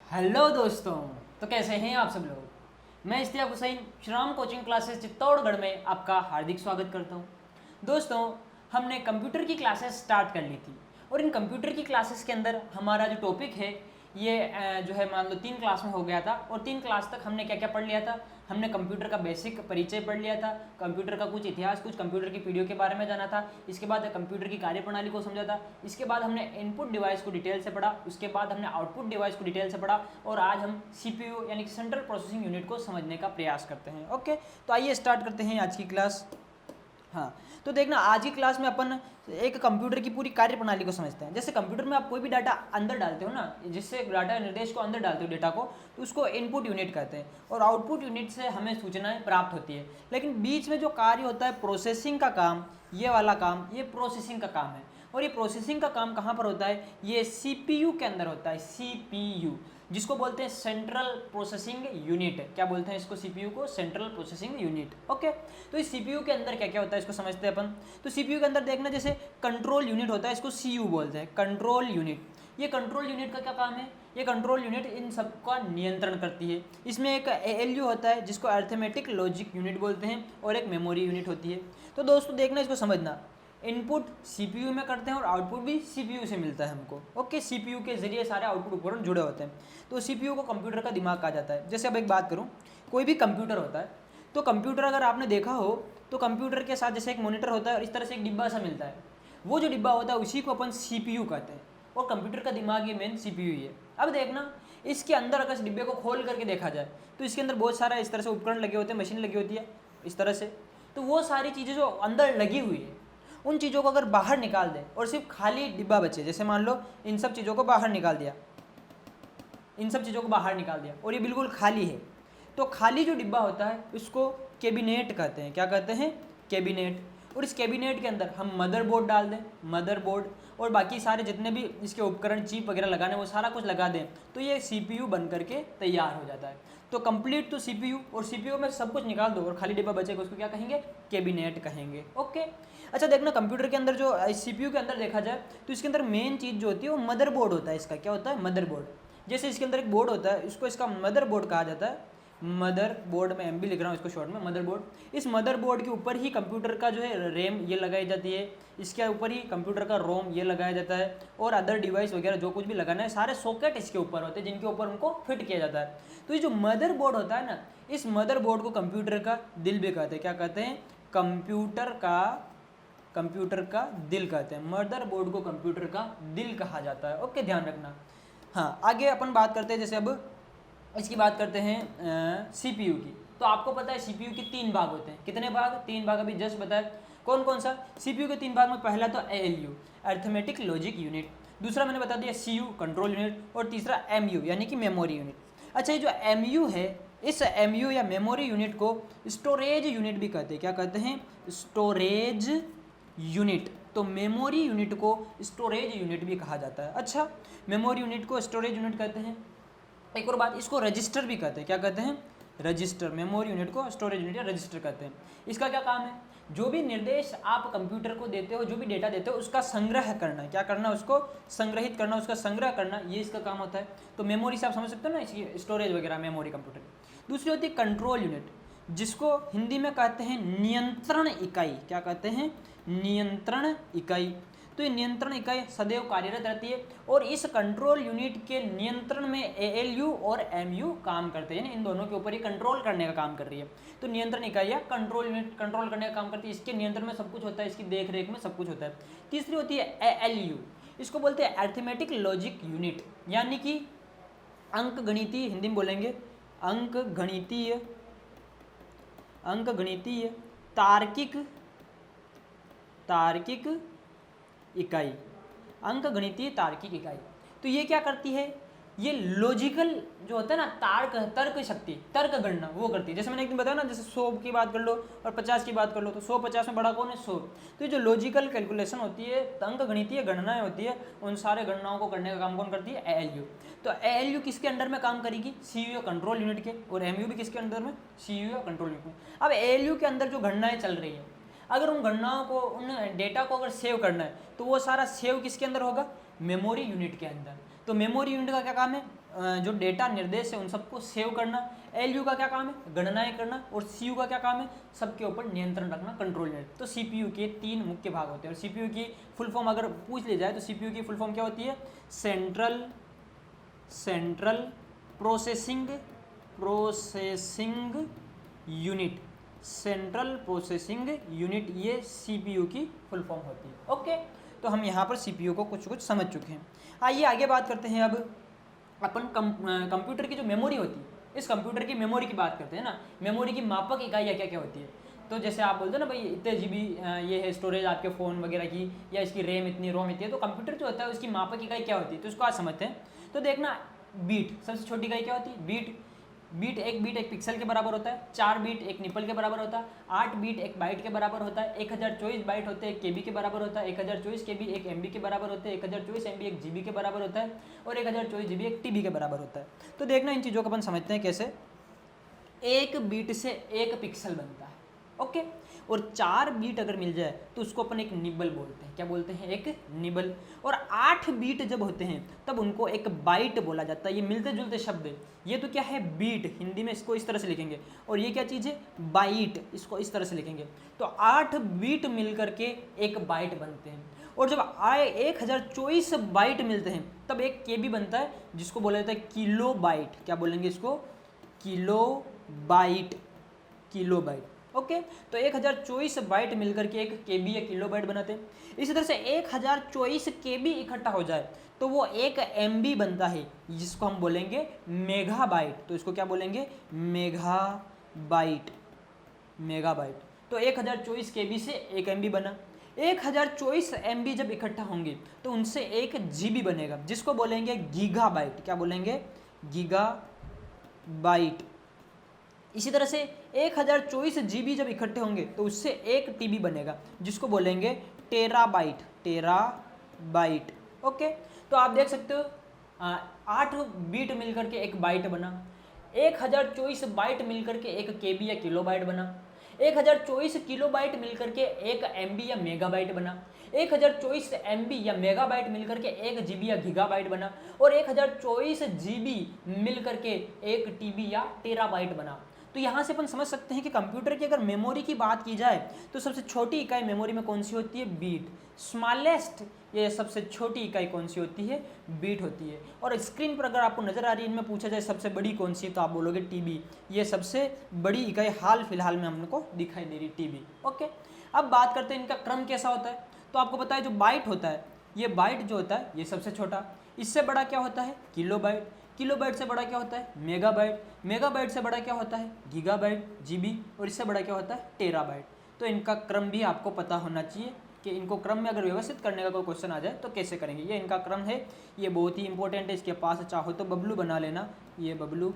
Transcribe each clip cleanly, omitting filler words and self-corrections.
Hello दोस्तों। तो कैसे हैं आप सब लोग। मैं इश्तियाक हुसैन श्राम कोचिंग क्लासेस चित्तौड़गढ़ में आपका हार्दिक स्वागत करता हूं। दोस्तों, हमने कंप्यूटर की क्लासेस स्टार्ट कर ली थी और इन कंप्यूटर की क्लासेस के अंदर हमारा जो टॉपिक है ये जो है मान लो 3 क्लास में हो गया था और 3 क्लास तक हमने क्या क्या पढ़ लिया था। हमने कंप्यूटर का बेसिक परिचय पढ़ लिया था, कंप्यूटर का कुछ इतिहास, कुछ कंप्यूटर की पीढ़ियों के बारे में जाना था। इसके बाद कंप्यूटर की कार्यप्रणाली को समझा था। इसके बाद हमने इनपुट डिवाइस को डिटेल से पढ़ा। उसके बाद हमने आउटपुट डिवाइस को डिटेल से पढ़ा और आज हम सीपीयू यानी कि सेंट्रल प्रोसेसिंग यूनिट को समझने का प्रयास करते हैं। ओके, तो आइए स्टार्ट करते हैं आज की क्लास। हाँ, तो देखना आज की क्लास में अपन एक कंप्यूटर की पूरी कार्यप्रणाली को समझते हैं। जैसे कंप्यूटर में आप कोई भी डाटा अंदर डालते हो ना, जिससे डाटा निर्देश को अंदर डालते हो डेटा को, तो उसको इनपुट यूनिट कहते हैं और आउटपुट यूनिट से हमें सूचनाएं प्राप्त होती है। लेकिन बीच में जो कार्य होता है प्रोसेसिंग का काम, ये वाला काम, ये प्रोसेसिंग का काम है। और ये प्रोसेसिंग का काम कहाँ पर होता है? ये सीपीयू के अंदर होता है। सीपीयू जिसको बोलते हैं सेंट्रल प्रोसेसिंग यूनिट। क्या बोलते हैं इसको? सीपीयू को सेंट्रल प्रोसेसिंग यूनिट। ओके, तो इस सीपीयू के अंदर क्या क्या होता है इसको समझते हैं अपन। तो सीपीयू के अंदर देखना, जैसे कंट्रोल यूनिट होता है, इसको सीयू बोलते हैं, कंट्रोल यूनिट। ये कंट्रोल यूनिट का क्या काम है? ये कंट्रोल यूनिट इन सबका नियंत्रण करती है। इसमें एक एएलयू होता है जिसको अर्थमेटिक लॉजिक यूनिट बोलते हैं और एक मेमोरी यूनिट होती है। तो दोस्तों देखना, इसको समझना, इनपुट सीपीयू में करते हैं और आउटपुट भी सीपीयू से मिलता है हमको। ओके, सीपीयू के जरिए सारे आउटपुट उपकरण जुड़े होते हैं, तो सीपीयू को कंप्यूटर का दिमाग कहा जाता है। जैसे अब एक बात करूं, कोई भी कंप्यूटर होता है, तो कंप्यूटर अगर आपने देखा हो तो कंप्यूटर के साथ जैसे एक मॉनिटर होता है और इस तरह से एक डिब्बा सा मिलता है। वो जो डिब्बा होता है उसी को अपन सीपीयू कहते हैं और कंप्यूटर का दिमाग ये मेन सीपीयू ही है। अब देखना, इसके अंदर अगर इस डिब्बे को खोल करके देखा जाए तो इसके अंदर बहुत सारा इस तरह से उपकरण लगे होते हैं, मशीन लगी होती है इस तरह से। तो वो सारी चीज़ें जो अंदर लगी हुई है, उन चीज़ों को अगर बाहर निकाल दें और सिर्फ खाली डिब्बा बचे, जैसे मान लो इन सब चीज़ों को बाहर निकाल दिया, इन सब चीज़ों को बाहर निकाल दिया और ये बिल्कुल खाली है, तो खाली जो डिब्बा होता है उसको कैबिनेट कहते हैं। क्या कहते हैं? कैबिनेट। और इस कैबिनेट के अंदर हम मदरबोर्ड डाल दें, मदरबोर्ड, और बाकी सारे जितने भी इसके उपकरण, चिप वगैरह लगाने, वो सारा कुछ लगा दें, तो ये सीपीयू बन करके तैयार हो जाता है। तो कंप्लीट तो सीपीयू, और सीपीयू में सब कुछ निकाल दो और खाली डिब्बा बचेगा, उसको क्या कहेंगे? कैबिनेट कहेंगे। ओके, अच्छा देखना, कंप्यूटर के अंदर जो सीपीयू के अंदर देखा जाए तो इसके अंदर मेन चीज़ जो होती है वो मदरबोर्ड होता है। इसका क्या होता है? मदरबोर्ड। जैसे इसके अंदर एक बोर्ड होता है, इसको इसका मदरबोर्ड कहा जाता है। मदर बोर्ड में एम भी लिख रहा हूँ इसको शॉर्ट में, मदरबोर्ड। इस मदरबोर्ड के ऊपर ही कंप्यूटर का जो है रैम ये लगाई जाती है, इसके ऊपर ही कंप्यूटर का रोम ये लगाया जाता है, और अदर डिवाइस वगैरह जो कुछ भी लगाना है सारे सॉकेट इसके ऊपर होते हैं जिनके ऊपर उनको फिट किया जाता है। तो ये जो मदरबोर्ड होता है ना, इस मदरबोर्ड को कंप्यूटर का दिल भी कहते हैं। क्या कहते हैं? कंप्यूटर का दिल कहते हैं। मदरबोर्ड को कंप्यूटर का दिल कहा जाता है। ओके, ध्यान रखना। हाँ, आगे अपन बात करते हैं, जैसे अब इसकी बात करते हैं सीपीयू की। तो आपको पता है सीपीयू के 3 भाग होते हैं। कितने भाग? 3 भाग अभी जस्ट बताया। कौन कौन सा? सीपीयू के 3 भाग में पहला तो एएलयू, अर्थमेटिक लॉजिक यूनिट, दूसरा मैंने बता दिया सीयू, कंट्रोल यूनिट, और तीसरा एमयू यानी कि मेमोरी यूनिट। अच्छा, ये जो एमयू है, इस एमयू या मेमोरी यूनिट को स्टोरेज यूनिट भी कहते हैं। क्या कहते हैं? Storage unit. तो मेमोरी यूनिट को स्टोरेज यूनिट भी कहा जाता है। अच्छा, मेमोरी यूनिट को स्टोरेज यूनिट कहते हैं। एक और बात, इसको रजिस्टर भी कहते हैं। क्या कहते हैं? रजिस्टर। मेमोरी यूनिट को स्टोरेज यूनिट या रजिस्टर कहते हैं। इसका क्या काम है? जो भी निर्देश आप कंप्यूटर को देते हो, जो भी डेटा देते हो, उसका संग्रह करना। क्या करना? उसको संग्रहित करना, उसका संग्रह करना, ये इसका काम होता है। तो मेमोरी से आप समझ सकते हो ना, इसकी स्टोरेज वगैरह मेमोरी कंप्यूटर की। दूसरी होती है कंट्रोल यूनिट, जिसको हिंदी में कहते हैं नियंत्रण इकाई। क्या कहते हैं? नियंत्रण इकाई। तो ये नियंत्रण इकाई सदैव कार्यरत रहती है और इस कंट्रोल यूनिट के नियंत्रण में एएलयू और एमयू काम करते हैं, इन दोनों के ऊपर ये कंट्रोल करने का काम कर रही है। तो नियंत्रण इकाई या कंट्रोल यूनिट कंट्रोल करने का काम करती है, इसके नियंत्रण में सब कुछ होता है, इसकी देख रेख में सब कुछ होता है। तीसरी होती है एएलयू, इसको बोलते हैं अर्थमेटिक लॉजिक यूनिट, यानी कि अंक गणितीय, हिंदी में बोलेंगे अंक गणितीय तार्किक इकाई, अंक गणितीय तार्किक इकाई। तो ये क्या करती है? ये लॉजिकल जो होता है ना, तर्क शक्ति, तर्क गणना वो करती है। जैसे मैंने एक दिन बताया ना, जैसे 100 की बात कर लो और 50 की बात कर लो, तो 100 50 में बड़ा कौन है? 100। तो ये जो लॉजिकल कैलकुलेशन होती है, अंक गणितीय गणनाएं होती है, उन सारे गणनाओं को करने का काम कौन करती है? एएलयू। तो एएलयू किसके अंडर में काम करेगी? सीयू कंट्रोल यूनिट के, और एमयू भी किसके अंदर में? सीयू कंट्रोल यूनिट में। अब एएलयू के अंदर जो गणनाएं चल रही है, अगर उन गणनाओं को, उन डेटा को अगर सेव करना है, तो वो सारा सेव किसके अंदर होगा? मेमोरी यूनिट के अंदर। तो मेमोरी यूनिट का क्या काम है? जो डेटा निर्देश है उन सबको सेव करना। एलयू का क्या काम है, गणनाएं करना। और सीयू का क्या काम है, सबके ऊपर नियंत्रण रखना, कंट्रोल यूनिट। तो सीपीयू के 3 मुख्य भाग होते हैं। और सीपीयू की फुल फॉर्म अगर पूछ ली जाए तो सीपीयू की फुल फॉर्म क्या होती है, central processing unit. Central processing unit, ये सीपीयू की फुल फॉर्म होती है। ओके, तो हम यहाँ पर सीपीयू को कुछ समझ चुके हैं। आइए आगे बात करते हैं। अब अपन कंप्यूटर की जो मेमोरी होती है, इस कंप्यूटर की मेमोरी की बात करते हैं ना। मेमोरी की मापक इकाइयाँ क्या क्या होती है। तो जैसे आप बोलते हो ना भाई इतने जीबी ये है स्टोरेज आपके फ़ोन वगैरह की, या इसकी रैम इतनी, रोम इतनी है। तो कंप्यूटर जो होता है उसकी मापक इकाई क्या होती है, तो उसको आज समझते हैं। तो देखना, बीट सबसे छोटी इकाई क्या होती है, बीट एक पिक्सल के बराबर होता है। 4 बीट एक निपल के बराबर होता है। 8 बीट एक बाइट के बराबर होता है। 1024 बाइट होते हैं, एक केबी के बराबर होता है। 1024 केबी एक एमबी के बराबर होते हैं। 1024 एमबी एक जीबी के बराबर होता है। और 1024 जीबी एक टीबी के बराबर होता है। तो देखना, इन चीज़ों को अपन समझते हैं कैसे। एक बीट से एक पिक्सल बनता है। ओके, और 4 बीट अगर मिल जाए तो उसको अपन एक निबल बोलते हैं। क्या बोलते हैं, एक निबल। और 8 बीट जब होते हैं तब उनको एक बाइट बोला जाता है। ये मिलते जुलते शब्द है। ये तो क्या है, बीट, हिंदी में इसको इस तरह से लिखेंगे। और ये क्या चीज़ है, बाइट, इसको इस तरह से लिखेंगे। तो 8 बीट मिल करके एक बाइट बनते हैं। और जब 1024 बाइट मिलते हैं तब एक केबी बनता है, जिसको बोला जाता है किलो बाइट। क्या बोलेंगे इसको, किलो बाइट। ओके, तो 1024 बाइट मिलकर के एक केबी या किलो बाइट बनाते हैं। इसी तरह से 1024 केबी इकट्ठा हो जाए तो वो एक एमबी बनता है, जिसको हम बोलेंगे मेगाबाइट। तो इसको क्या बोलेंगे, मेगाबाइट। तो 1024 केबी से एक एमबी बना। 1024 एमबी जब इकट्ठा होंगे तो उनसे एक जीबी बनेगा, जिसको बोलेंगे गीगाबाइट। क्या बोलेंगे, गीगाबाइट। इसी तरह से 1024 जीबी जब इकट्ठे होंगे तो उससे एक टीबी बनेगा, जिसको बोलेंगे टेराबाइट। ओके, तो आप देख सकते हो 8 बीट मिलकर के एक बाइट बना। 1024 बाइट मिलकर के एक केबी या किलो बाइट बना। 1024 किलो बाइट मिलकर के एक एमबी या मेगाबाइट बना। 1024 एमबी या मेगाबाइट मिलकर के एक जीबी या गीगाबाइट बना। और 1024 जीबी मिलकर के एक टीबी या टेराबाइट बना। तो यहाँ से अपन समझ सकते हैं कि कंप्यूटर की अगर मेमोरी की बात की जाए तो सबसे छोटी इकाई मेमोरी में कौन सी होती है, बीट। स्मॉलेस्ट, ये सबसे छोटी इकाई कौन सी होती है, बीट होती है। और स्क्रीन पर अगर आपको नजर आ रही है, इनमें पूछा जाए सबसे बड़ी कौन सी, तो आप बोलोगे टीबी। ये सबसे बड़ी इकाई हाल फिलहाल में हमको दिखाई दे रही, टीबी। ओके, अब बात करते हैं इनका क्रम कैसा होता है। तो आपको पता है जो बाइट होता है, ये बाइट जो होता है ये सबसे छोटा। इससे बड़ा क्या होता है, किलोबाइट। किलोबाइट से बड़ा क्या होता है, मेगाबाइट। मेगाबाइट से बड़ा क्या होता है, गीगाबाइट, जीबी। और इससे बड़ा क्या होता है, टेराबाइट। तो इनका क्रम भी आपको पता होना चाहिए कि इनको क्रम में अगर व्यवस्थित करने का कोई क्वेश्चन आ जाए तो कैसे करेंगे। ये इनका क्रम है, ये बहुत ही इंपॉर्टेंट है। इसके पास चाहो तो बबलू बना लेना। ये बबलू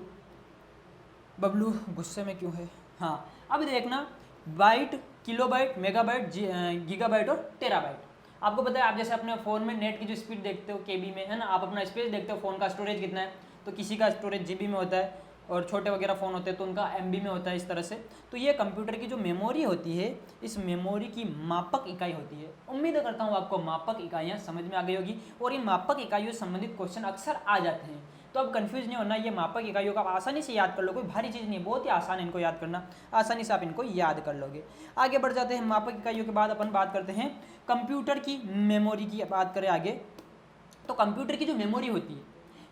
गुस्से में क्यों है। हाँ, अब देखना, बाइट, किलोबाइट, मेगाबाइट, गीगाबाइट और टेराबाइट। आपको पता है, आप जैसे अपने फ़ोन में नेट की जो स्पीड देखते हो केबी में, है ना, आप अपना स्पेस देखते हो, फ़ोन का स्टोरेज कितना है। तो किसी का स्टोरेज जीबी में होता है और छोटे वगैरह फ़ोन होते हैं तो उनका एमबी में होता है, इस तरह से। तो ये कंप्यूटर की जो मेमोरी होती है, इस मेमोरी की मापक इकाई होती है। उम्मीद करता हूँ आपको मापक इकाइयाँ समझ में आ गई होगी और इन मापक इकाइयों से संबंधित क्वेश्चन अक्सर आ जाते हैं। तो अब कंफ्यूज नहीं होना, ये मापक इकाइयों का आप आसानी से याद कर लो, कोई भारी चीज़ नहीं है, बहुत ही आसान है इनको याद करना, आसानी से आप इनको याद कर लोगे। आगे बढ़ जाते हैं। मापक इकाइयों के बाद अपन बात करते हैं कंप्यूटर की मेमोरी की। बात करें आगे, तो कंप्यूटर की जो मेमोरी होती है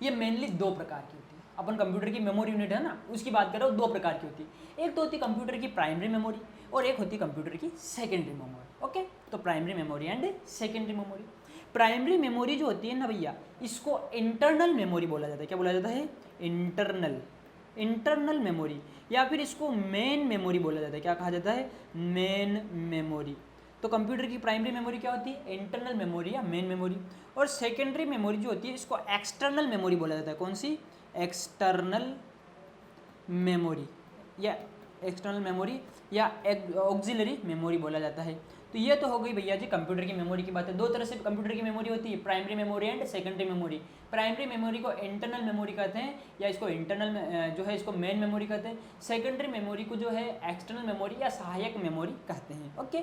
ये मेनली 2 प्रकार की होती है। अपन कंप्यूटर की मेमोरी यूनिट है ना, उसकी बात करें, 2 प्रकार की होती है। एक तो होती है कंप्यूटर की प्राइमरी मेमोरी और एक होती है कंप्यूटर की सेकेंडरी मेमोरी। ओके, तो primary memory and secondary memory. Primary memory जो होती है ना भैया, इसको इंटरनल मेमोरी बोला जाता है। क्या बोला जाता है, इंटरनल मेमोरी, या फिर इसको मेन मेमोरी बोला जाता है। क्या कहा जाता है, मेन मेमोरी। तो कंप्यूटर की प्राइमरी मेमोरी क्या होती है, इंटरनल मेमोरी या मेन मेमोरी। और सेकेंडरी मेमोरी जो होती है इसको एक्सटर्नल मेमोरी बोला जाता है। कौन सी, एक्सटर्नल मेमोरी या ऑक्सिलरी मेमोरी बोला जाता है। तो ये तो हो गई भैया जी कंप्यूटर की मेमोरी की बात है। 2 तरह से कंप्यूटर की मेमोरी होती है, primary memory and secondary memory. Primary memory को इंटरनल मेमोरी कहते हैं, या इसको इंटरनल जो है इसको मेन मेमोरी कहते हैं। सेकेंडरी मेमोरी को जो है एक्सटर्नल मेमोरी या सहायक मेमोरी कहते हैं। ओके,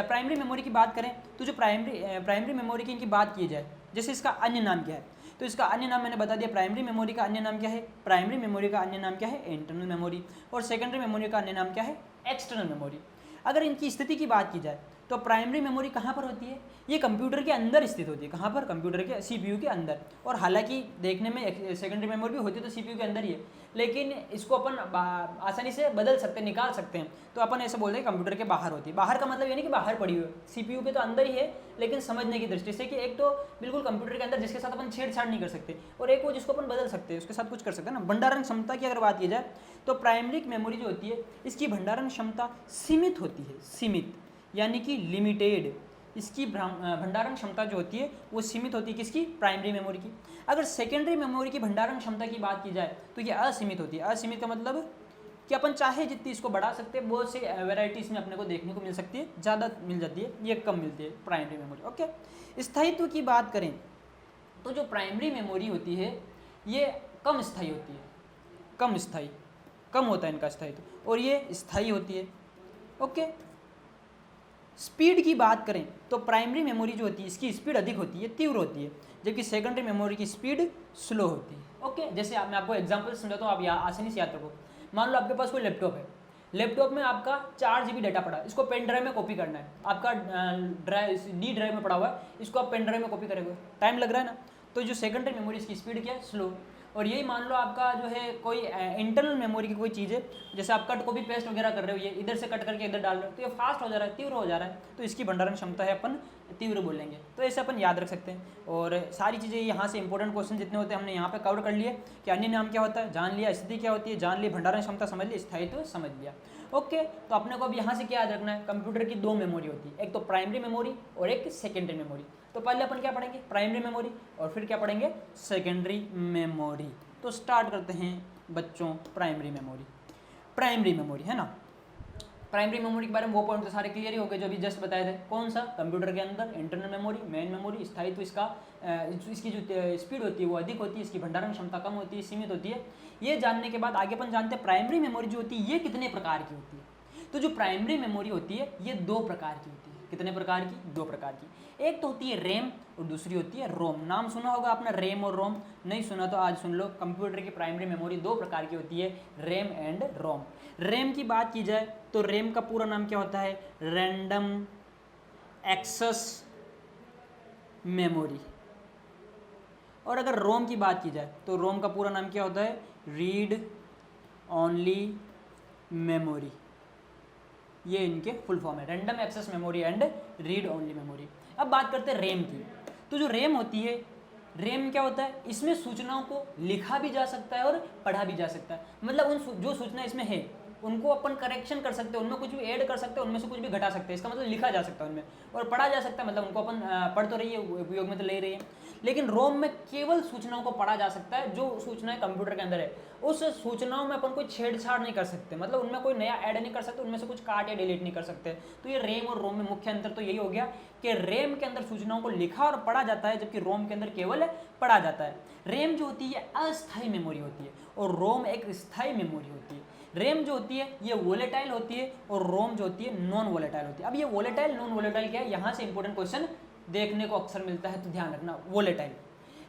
प्राइमरी मेमोरी की बात करें तो जो प्राइमरी मेमोरी की इनकी बात की जाए, जैसे इसका अन्य नाम क्या है, तो इसका अन्य नाम मैंने बता दिया, प्राइमरी मेमोरी का अन्य नाम क्या है, प्राइमरी मेमोरी का अन्य नाम क्या है, इंटरनल मेमोरी, और सेकेंडरी मेमोरी का अन्य नाम क्या है, एक्सटर्नल मेमोरी। अगर इनकी स्थिति की बात की जाए तो प्राइमरी मेमोरी कहाँ पर होती है, ये कंप्यूटर के अंदर स्थित होती है, कहाँ पर, कंप्यूटर के सीपीयू के अंदर। और हालांकि देखने में सेकेंडरी मेमोरी भी होती है तो सीपीयू के अंदर ही है, लेकिन इसको अपन आसानी से बदल सकते हैं, निकाल सकते हैं, तो अपन ऐसे बोलते हैं कंप्यूटर के बाहर होती है। बाहर का मतलब ये नहीं कि बाहर पड़ी हुई है, सीपीयू के तो अंदर ही है, लेकिन समझने की दृष्टि से कि एक तो बिल्कुल कंप्यूटर के अंदर जिसके साथ अपन छेड़छाड़ नहीं कर सकते, और एक वो जिसको अपन बदल सकते हैं, उसके साथ कुछ कर सकते हैं ना। भंडारण क्षमता की अगर बात की जाए तो प्राइमरी मेमोरी जो होती है इसकी भंडारण क्षमता सीमित होती है, सीमित यानी कि लिमिटेड। इसकी भंडारण क्षमता जो होती है वो सीमित होती है, किसकी, प्राइमरी मेमोरी की। अगर सेकेंडरी मेमोरी की भंडारण क्षमता की बात की जाए तो ये असीमित होती है। असीमित का मतलब कि अपन चाहे जितनी इसको बढ़ा सकते हैं, बहुत से वेराइटीज़ में अपने को देखने को मिल सकती है, ज़्यादा मिल जाती है, ये कम मिलती है प्राइमरी मेमोरी। ओके, स्थायित्व की बात करें तो जो प्राइमरी मेमोरी होती है ये कम स्थायी होती है, कम स्थायी, कम होता है इनका स्थायित्व, और ये स्थायी होती है। ओके, स्पीड की बात करें तो प्राइमरी मेमोरी जो होती है इसकी स्पीड अधिक होती है, तीव्र होती है, जबकि सेकेंडरी मेमोरी की स्पीड स्लो होती है। ओके, जैसे मैं आपको एग्जांपल समझाता हूँ, आप आसानी से याद रखो। मान लो आपके पास कोई लैपटॉप है, लैपटॉप में आपका 4 GB डाटा पड़ा है, इसको पेन ड्राइव में कॉपी करना है, आपका डी ड्राइव में पड़ा हुआ है, इसको आप पेन ड्राइव में कॉपी करेंगे, टाइम लग रहा है ना। तो जो सेकेंडरी मेमोरी इसकी स्पीड क्या है, स्लो। और यही मान लो आपका जो है कोई इंटरनल मेमोरी की कोई चीज़ है, जैसे आप कट कॉपी पेस्ट वगैरह कर रहे हो, ये इधर से कट करके इधर डाल रहे हो, तो ये फास्ट हो जा रहा है, तीव्र हो जा रहा है, तो इसकी भंडारण क्षमता है अपन तीव्र बोलेंगे। तो ऐसे अपन याद रख सकते हैं। और सारी चीज़ें यहाँ से इंपॉर्टेंट क्वेश्चन जितने होते हैं हमने यहाँ पे कवर कर लिए कि अन्य नाम क्या होता है जान लिया, स्थिति क्या होती है जान ली, भंडारण क्षमता समझ ली, स्थायित्व समझ लिया। ओके, तो अपने को अब यहाँ से क्या याद रखना है, कंप्यूटर की 2 मेमोरी होती है, एक तो प्राइमरी मेमोरी और एक सेकेंडरी मेमोरी। तो पहले अपन क्या पढ़ेंगे, प्राइमरी मेमोरी, और फिर क्या पढ़ेंगे, सेकेंडरी मेमोरी। तो स्टार्ट करते हैं बच्चों, प्राइमरी मेमोरी। प्राइमरी मेमोरी है ना, प्राइमरी मेमोरी के बारे में वो पॉइंट तो सारे क्लियर ही हो गए जो अभी जस्ट बताए थे। कौन सा, कंप्यूटर के अंदर इंटरनल मेमोरी, मेन मेमोरी, स्थायित्व इसका, इसकी जो स्पीड होती है वो अधिक होती है, इसकी भंडारण क्षमता कम होती है, सीमित होती है। ये जानने के बाद आगे अपन जानते हैं प्राइमरी मेमोरी जो होती है ये कितने प्रकार की होती है। तो जो प्राइमरी मेमोरी होती है ये 2 प्रकार की होती है। कितने प्रकार की, 2 प्रकार की। एक तो होती है रैम और दूसरी होती है रोम। नाम सुना होगा आपने रैम और रोम, नहीं सुना तो आज सुन लो। कंप्यूटर की प्राइमरी मेमोरी 2 प्रकार की होती है, रैम एंड रोम। रैम की बात की जाए तो रैम का पूरा नाम क्या होता है, रैंडम एक्सेस मेमोरी। और अगर रोम की बात की जाए तो रोम का पूरा नाम क्या होता है, रीड ओनली मेमोरी। ये इनके फुल फॉर्म है, random access memory and read only memory. अब बात करते हैं रैम की। तो जो रैम होती है, रैम क्या होता है, इसमें सूचनाओं को लिखा भी जा सकता है और पढ़ा भी जा सकता है। मतलब उन जो सूचना इसमें है उनको अपन करेक्शन कर सकते हैं, उनमें कुछ भी ऐड कर सकते हैं, उनमें से कुछ भी घटा सकते हैं। इसका मतलब लिखा जा सकता है उनमें, और पढ़ा जा सकता है, मतलब उनको अपन पढ़ तो रही है, उपयोग में तो ले रही है। लेकिन रोम में केवल सूचनाओं को पढ़ा जा सकता है, जो सूचनाएं कंप्यूटर के अंदर है उस सूचनाओं में अपन कोई छेड़छाड़ नहीं कर सकते, मतलब उनमें कोई नया ऐड नहीं कर सकते, उनमें से कुछ काट या डिलीट नहीं कर सकते। तो ये रैम और रोम में मुख्य अंतर तो यही हो गया कि रैम के अंदर सूचनाओं को लिखा और पढ़ा जाता है, जबकि रोम के अंदर केवल पढ़ा जाता है। रैम जो होती है अस्थायी मेमोरी होती है और रोम एक स्थायी मेमोरी होती है। रैम जो होती है ये वोलेटाइल होती है और रोम जो होती है नॉन वोलेटाइल होती है। अब ये वोलेटाइल नॉन वोलेटाइल क्या है, यहाँ से इंपॉर्टेंट क्वेश्चन देखने को अक्सर मिलता है, तो ध्यान रखना। वोलेटाइल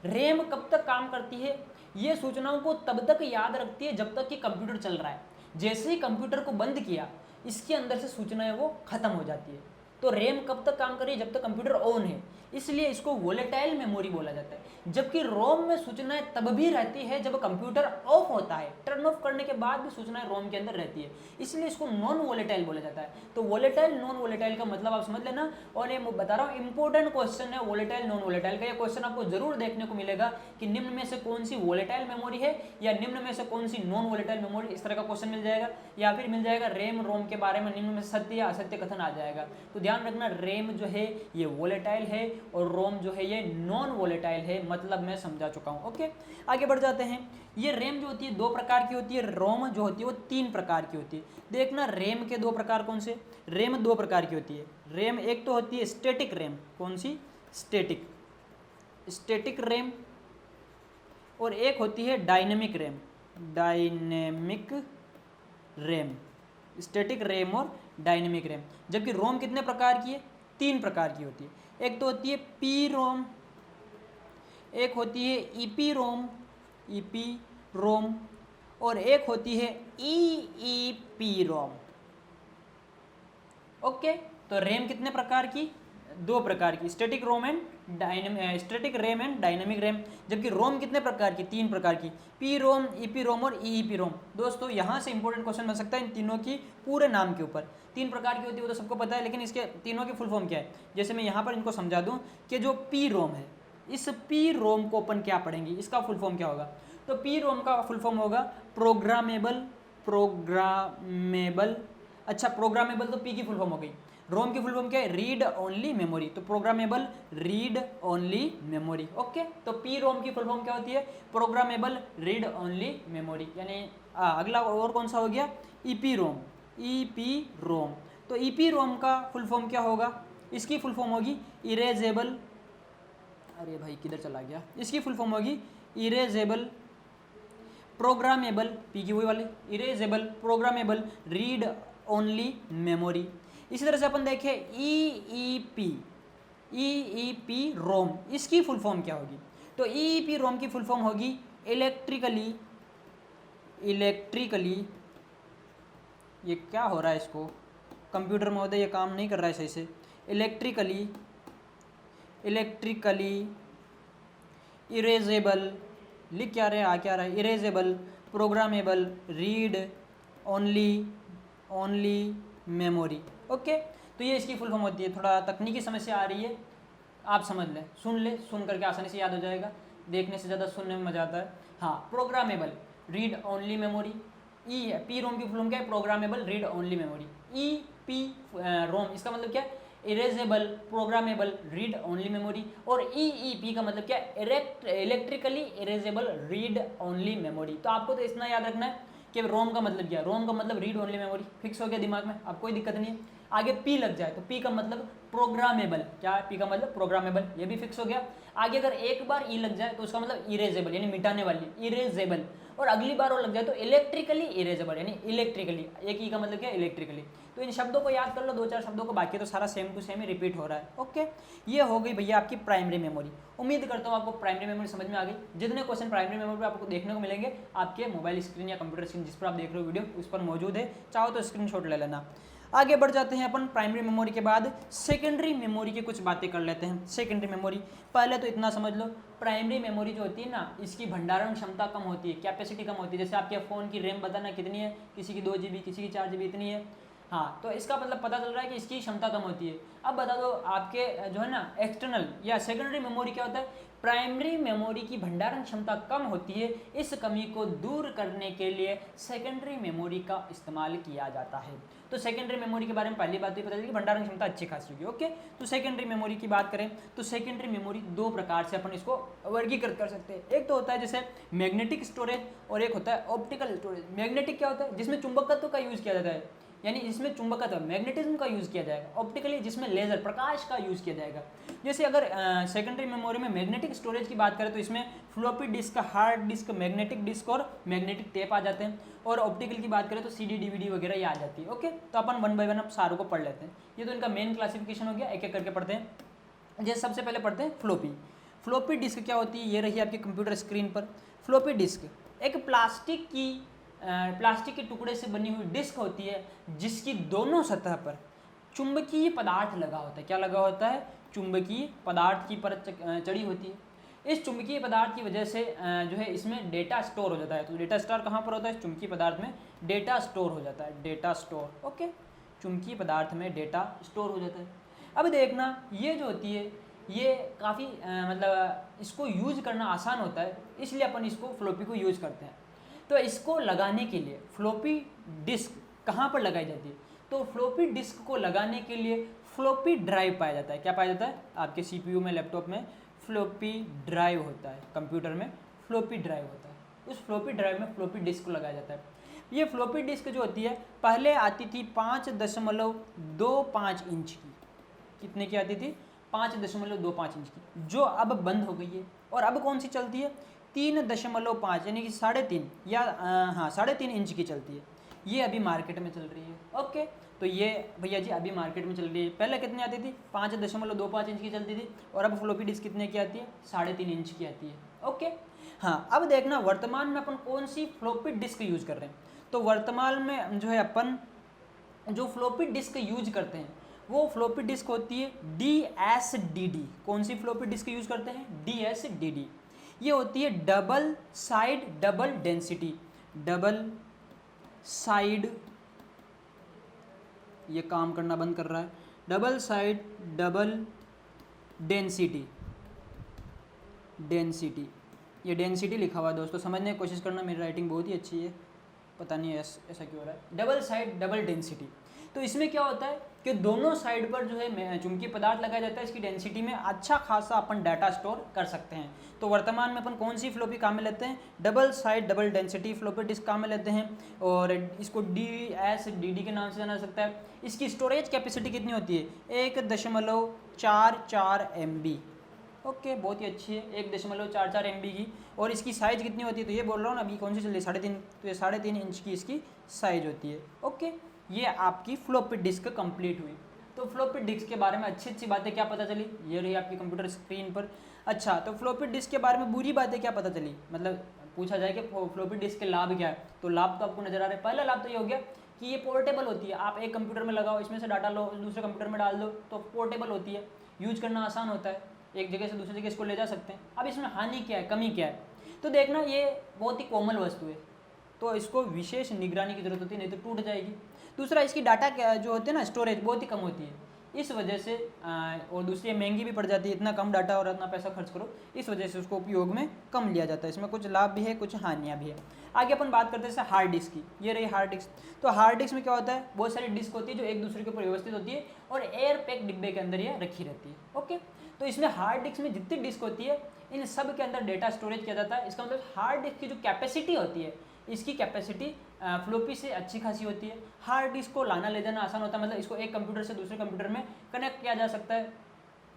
रैम कब तक काम करती है, ये सूचनाओं को तब तक याद रखती है जब तक कि कंप्यूटर चल रहा है। जैसे ही कंप्यूटर को बंद किया इसके अंदर से सूचनाएं वो खत्म हो जाती है। तो रैम कब तक काम कर रही है, जब तक कंप्यूटर ऑन है, इसलिए इसको वोलेटाइल मेमोरी बोला जाता है। जबकि रोम में सूचनाएं तब भी रहती है जब कंप्यूटर ऑफ होता है, टर्न ऑफ करने के बाद भी सूचनाएं रोम के अंदर रहती है, इसलिए इसको नॉन वोलेटाइल बोला जाता है। तो वोलेटाइल नॉन वोलेटाइल का मतलब आप समझ लेना। और ये बता रहा हूँ इंपॉर्टेंट क्वेश्चन है वोलेटाइल नॉन वोलेटाइल का। ये क्वेश्चन आपको जरूर देखने को मिलेगा कि निम्न में से कौन सी वोलेटाइल मेमोरी है या निम्न में से कौन सी नॉन वोलेटाइल मेमोरी, इस तरह का क्वेश्चन मिल जाएगा। या फिर मिल जाएगा रैम रोम के बारे में निम्न में सत्य या असत्य कथन आ जाएगा। तो ध्यान रखना, रैम जो है ये वोलेटाइल है और रोम जो है ये नॉन वोलेटाइल है, मतलब मैं समझा चुका हूं। ओके, आगे बढ़ जाते हैं। ये रैम जो होती है 2 प्रकार की होती है, रोम जो होती है वो 3 प्रकार की होती है। देखना रैम के 2 प्रकार कौन से, रैम 2 प्रकार की होती है। रैम एक तो होती है स्टैटिक रैम, कौन सी, स्टैटिक रैम, और एक होती है dynamic RAM, dynamic RAM, static RAM और डायनेमिक रैम। जबकि रोम कितने प्रकार की है, 3 प्रकार की होती है। एक तो होती है पी रोम, एक होती है ईपी रोम और एक होती है ईईपी रोम। ओके, तो रैम कितने प्रकार की? 2 प्रकार की, static RAM and dynamic RAM. जबकि रोम कितने प्रकार की? 3 प्रकार की, पी रोम, ईपी रोम और ईईपी रोम। दोस्तों यहाँ से इंपॉर्टेंट क्वेश्चन बन सकता है इन तीनों की पूरे नाम के ऊपर। 3 प्रकार की होती है वो तो सबको पता है, लेकिन इसके तीनों की फुल फॉर्म क्या है? जैसे मैं यहाँ पर इनको समझा दूँ कि जो पी रोम है, इस पी रोम को अपन क्या पढ़ेंगे, इसका फुल फॉर्म क्या होगा? तो पी रोम का फुल फॉर्म होगा प्रोग्रामेबल। अच्छा, प्रोग्रामेबल तो पी की फुल फॉर्म हो गई। रोम की फुल फॉर्म क्या है? Read only memory. तो programmable read only memory. Okay, तो पी रोम की फुल फॉर्म क्या होती है? Programmable read only memory. यानी अगला और कौन सा हो गया? E P ROM. तो ईपी रोम का फुल फॉर्म क्या होगा? इसकी फुल फॉर्म होगी इरेजेबल। अरे भाई किधर चला गया? इसकी फुल फॉर्म होगी इरेजेबल प्रोग्रामेबल, पी की वही वाली, erasable programmable read only memory. इसी तरह से अपन देखें ईईपी रोम, इसकी फुल फॉर्म क्या होगी? तो ईईपी रोम की फुल फॉर्म होगी इलेक्ट्रिकली, ये क्या हो रहा है इसको? कंप्यूटर महोदय ये काम नहीं कर रहा है सही से। इलेक्ट्रिकली इरेजेबल, लिख क्या रहे हैं, आ क्या रहा है? Erasable programmable read only memory. Okay, तो ये इसकी फुल फॉर्म होती है। थोड़ा तकनीकी समस्या आ रही है, आप समझ लें, सुन करके आसानी से याद हो जाएगा। देखने से ज़्यादा सुनने में मज़ा आता है। हाँ, programmable read only memory. P ROM की फुल फॉर्म क्या है? Programmable read only memory. E P ROM, इसका मतलब क्या है? Erasable programmable read only memory. और ईईपी का मतलब क्या है? Electrically erasable read only memory. तो आपको तो इतना याद रखना है कि रोम का मतलब क्या है? रोम का मतलब रीड ओनली मेमोरी, फिक्स हो गया दिमाग में, अब कोई दिक्कत नहीं है। आगे पी लग जाए तो पी का मतलब प्रोग्रामेबल, क्या है? पी का मतलब प्रोग्रामेबल, ये भी फिक्स हो गया। आगे अगर एक बार ई लग जाए तो उसका मतलब इरेजेबल, यानी मिटाने वाली, इरेजेबल। और अगली बार और लग जाए तो इलेक्ट्रिकली इरेजेबल, यानी इलेक्ट्रिकली। एक ई का मतलब क्या है? इलेक्ट्रिकली। तो इन शब्दों को याद कर लो, 2-4 शब्दों को, बाकी तो सारा सेम टू सेम ही रिपीट हो रहा है। ओके, ये हो गई भैया आपकी प्राइमरी मेमोरी। उम्मीद करता हूँ आपको प्राइमरी मेमोरी समझ में आ गई। जितने क्वेश्चन प्राइमरी मेमोरी पे आपको देखने को मिलेंगे आपके मोबाइल स्क्रीन या कंप्यूटर स्क्रीन जिस पर आप देख रहे हो वीडियो, उस पर मौजूद है, चाहो तो स्क्रीनशॉट ले लेना। आगे बढ़ जाते हैं अपन। प्राइमरी मेमोरी के बाद सेकेंडरी मेमोरी की कुछ बातें कर लेते हैं। सेकेंडरी मेमोरी, पहले तो इतना समझ लो, प्राइमरी मेमोरी जो होती है ना, इसकी भंडारण क्षमता कम होती है, कैपेसिटी कम होती है। जैसे आपके फ़ोन की रैम बताना कितनी है, किसी की 2 GB, किसी की 4 GB इतनी है। हाँ, तो इसका मतलब पता चल रहा है कि इसकी क्षमता कम होती है। अब बता दो आपके जो है ना एक्सटर्नल या सेकेंडरी मेमोरी क्या होता है? प्राइमरी मेमोरी की भंडारण क्षमता कम होती है। इस कमी को दूर करने के लिए सेकेंडरी मेमोरी का इस्तेमाल किया जाता है। तो सेकेंडरी मेमोरी के बारे में पहली बात तो पता चली कि भंडारण क्षमता अच्छी खासी होगी। ओके, तो सेकेंडरी मेमोरी की बात करें तो सेकेंडरी मेमोरी 2 प्रकार से अपन इसको वर्गीकृत कर सकते हैं। एक तो होता है जैसे मैग्नेटिक स्टोरेज और एक होता है ऑप्टिकल स्टोरेज। मैग्नेटिक क्या होता है? जिसमें चुंबकत्व का यूज़ किया जाता है, यानी जिसमें चुंबकत्व मैग्नेटिज्म का यूज़ किया जाएगा। ऑप्टिकली जिसमें लेजर प्रकाश का यूज़ किया जाएगा। जैसे अगर सेकेंडरी मेमोरी में मैग्नेटिक स्टोरेज की बात करें तो इसमें floppy disk, hard disk, magnetic disk और मैग्नेटिक टेप आ जाते हैं। और ऑप्टिकल की बात करें तो CD DVD वगैरह ये आ जाती है। ओके, तो अपन 1 by 1 अब सारों को पढ़ लेते हैं। ये तो इनका मेन क्लासिफिकेशन हो गया, एक एक करके पढ़ते हैं। जैसे सबसे पहले पढ़ते हैं फ्लॉपी डिस्क क्या होती है? ये रही आपकी कंप्यूटर स्क्रीन पर। फ्लॉपी डिस्क एक प्लास्टिक के टुकड़े से बनी हुई डिस्क होती है जिसकी दोनों सतह पर चुंबकीय पदार्थ लगा होता है। क्या लगा होता है? चुंबकीय पदार्थ की परत चढ़ी होती है। इस चुंबकीय पदार्थ की वजह से जो है इसमें डेटा स्टोर हो जाता है। तो डेटा स्टोर कहाँ पर होता है? चुंबकीय पदार्थ में डेटा स्टोर हो जाता है। डेटा स्टोर, ओके, चुंबकीय पदार्थ में डेटा स्टोर हो जाता है। अब देखना, ये जो होती है ये काफ़ी मतलब इसको यूज करना आसान होता है, इसलिए अपन इसको फ्लॉपी को यूज करते हैं। तो इसको लगाने के लिए फ्लॉपी डिस्क कहाँ पर लगाई जाती है? तो फ्लॉपी डिस्क को लगाने के लिए फ्लॉपी ड्राइव पाया जाता है। क्या पाया जाता है? आपके CPU में, लैपटॉप में फ्लॉपी ड्राइव होता है, कंप्यूटर में फ्लॉपी ड्राइव होता है। उस फ्लॉपी ड्राइव में फ्लॉपी डिस्क को लगाया जाता है। ये फ्लॉपी डिस्क जो होती है पहले आती थी 5.25 इंच की। कितने की आती थी? 5.25 इंच की, जो अब बंद हो गई है। और अब कौन सी चलती है? 3.5, यानी कि 3.5 या 3.5 इंच की चलती है। ये अभी मार्केट में चल रही है। ओके, तो ये भैया जी अभी मार्केट में चल रही है। पहले कितनी आती थी? 5.25 इंच की चलती थी, और अब फ्लॉपी डिस्क कितने की आती है? 3.5 इंच की आती है। ओके, हाँ, अब देखना वर्तमान में अपन कौन सी फ्लॉपी डिस्क यूज कर रहे हैं। तो वर्तमान में जो है अपन जो फ्लॉपी डिस्क यूज करते हैं वो फ्लॉपी डिस्क होती है DSDD। कौन सी फ्लॉपी डिस्क यूज करते हैं? DSDD। ये होती है double side double density. Double side, ये काम करना बंद कर रहा है। Double side double density. Density, ये डेंसिटी लिखा हुआ है दोस्तों, समझने की कोशिश करना, मेरी राइटिंग बहुत ही अच्छी है, पता नहीं ऐसा क्यों हो रहा है। डबल साइड डबल डेंसिटी, तो इसमें क्या होता है कि दोनों साइड पर जो है चुंबकीय पदार्थ लगाया जाता है। इसकी डेंसिटी में अच्छा खासा अपन डाटा स्टोर कर सकते हैं। तो वर्तमान में अपन कौन सी फ्लॉपी काम में लेते हैं? Double side double density floppy disk काम में लेते हैं, और इसको DSDD के नाम से जाना सकता है। इसकी स्टोरेज कैपेसिटी कितनी होती है? 1.44 MB। ओके, बहुत ही अच्छी है, 1.44 MB की। और इसकी साइज़ कितनी होती है? तो ये बोल रहा हूँ ना, अभी कौन सी चल रही है? 3.5, तो ये 3.5 इंच की इसकी साइज होती है। ओके, ये आपकी फ्लॉपी डिस्क कंप्लीट हुई। तो फ्लॉपी डिस्क के बारे में अच्छी अच्छी बातें क्या पता चली? ये रही आपकी कंप्यूटर स्क्रीन पर। अच्छा, तो फ्लॉपी डिस्क के बारे में बुरी बातें क्या पता चली? मतलब पूछा जाए कि फ्लॉपी डिस्क के लाभ क्या है, तो लाभ तो आपको नजर आ रहे हैं। पहला लाभ तो ये हो गया कि ये पोर्टेबल होती है। आप एक कंप्यूटर में लगाओ, इसमें से डाटा लो, दूसरे कंप्यूटर में डाल दो, तो पोर्टेबल होती है, यूज करना आसान होता है, एक जगह से दूसरी जगह इसको ले जा सकते हैं। अब इसमें हानि क्या है, कमी क्या है? तो देखना, ये बहुत ही कोमल वस्तु है, तो इसको विशेष निगरानी की जरूरत होती है, नहीं तो टूट जाएगी। दूसरा, इसकी डाटा जो होती है ना, स्टोरेज बहुत ही कम होती है, इस वजह से और दूसरी महंगी भी पड़ जाती है। इतना कम डाटा और इतना पैसा खर्च करो, इस वजह से उसको उपयोग में कम लिया जाता है। इसमें कुछ लाभ भी है, कुछ हानियाँ भी है। आगे अपन बात करते हैं जैसे हार्ड डिस्क की। ये रही हार्ड डिस्क। तो हार्ड डिस्क में क्या होता है? बहुत सारी डिस्क होती है जो एक दूसरे के ऊपर व्यवस्थित होती है और एयर पैक डिब्बे के अंदर ये रखी रहती है। ओके, तो इसमें हार्ड डिस्क में जितनी डिस्क होती है, इन सब के अंदर डेटा स्टोरेज किया जाता है। इसका मतलब हार्ड डिस्क की जो कैपेसिटी होती है, इसकी कैपेसिटी फ्लॉपी से अच्छी खासी होती है। हार्ड डिस्क को लाना ले जाना आसान होता है, मतलब इसको एक कंप्यूटर से दूसरे कंप्यूटर में कनेक्ट किया जा सकता है।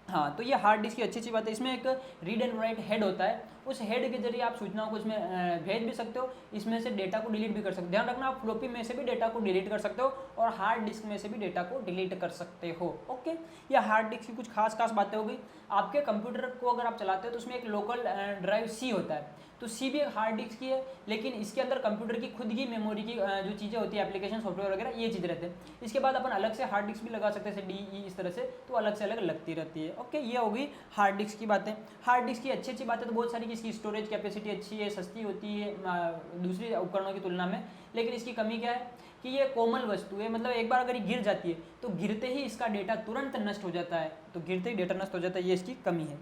हाँ, तो ये हार्ड डिस्क की अच्छी अच्छी बात है। इसमें एक रीड एंड राइट हेड होता है, उस हेड के जरिए आप सूचनाओं को इसमें भेज भी सकते हो, इसमें से डेटा को डिलीट भी कर सकते हो। ध्यान रखना, आप फ्लॉपी में से भी डेटा को डिलीट कर सकते हो और हार्ड डिस्क में से भी डेटा को डिलीट कर सकते हो। ओके, ये हार्ड डिस्क की कुछ खास बातें हो गई। आपके कंप्यूटर को अगर आप चलाते हो तो उसमें एक लोकल ड्राइव C होता है, तो C भी एक हार्ड डिस्क की है, लेकिन इसके अंदर कंप्यूटर की खुद की मेमोरी की जो चीज़ें होती है, एप्लीकेशन सॉफ्टवेयर वगैरह, ये चीज़ रहते हैं। इसके बाद अपन अलग से हार्ड डिस्क भी लगा सकते हैं, जैसे DE इस तरह से, तो अलग से अलग लगती रहती है। ओके, ये होगी हार्ड डिस्क की बातें। हार्ड डिस्क की अच्छी अच्छी बातें तो बहुत सारी, इसकी स्टोरेज कैपेसिटी अच्छी है, सस्ती होती है दूसरी उपकरणों की तुलना में। लेकिन इसकी कमी क्या है कि ये कोमल वस्तु है, मतलब एक बार अगर ये गिर जाती है तो गिरते ही इसका डेटा तुरंत नष्ट हो जाता है, तो गिरते ही डेटा नष्ट हो जाता है, ये इसकी कमी है।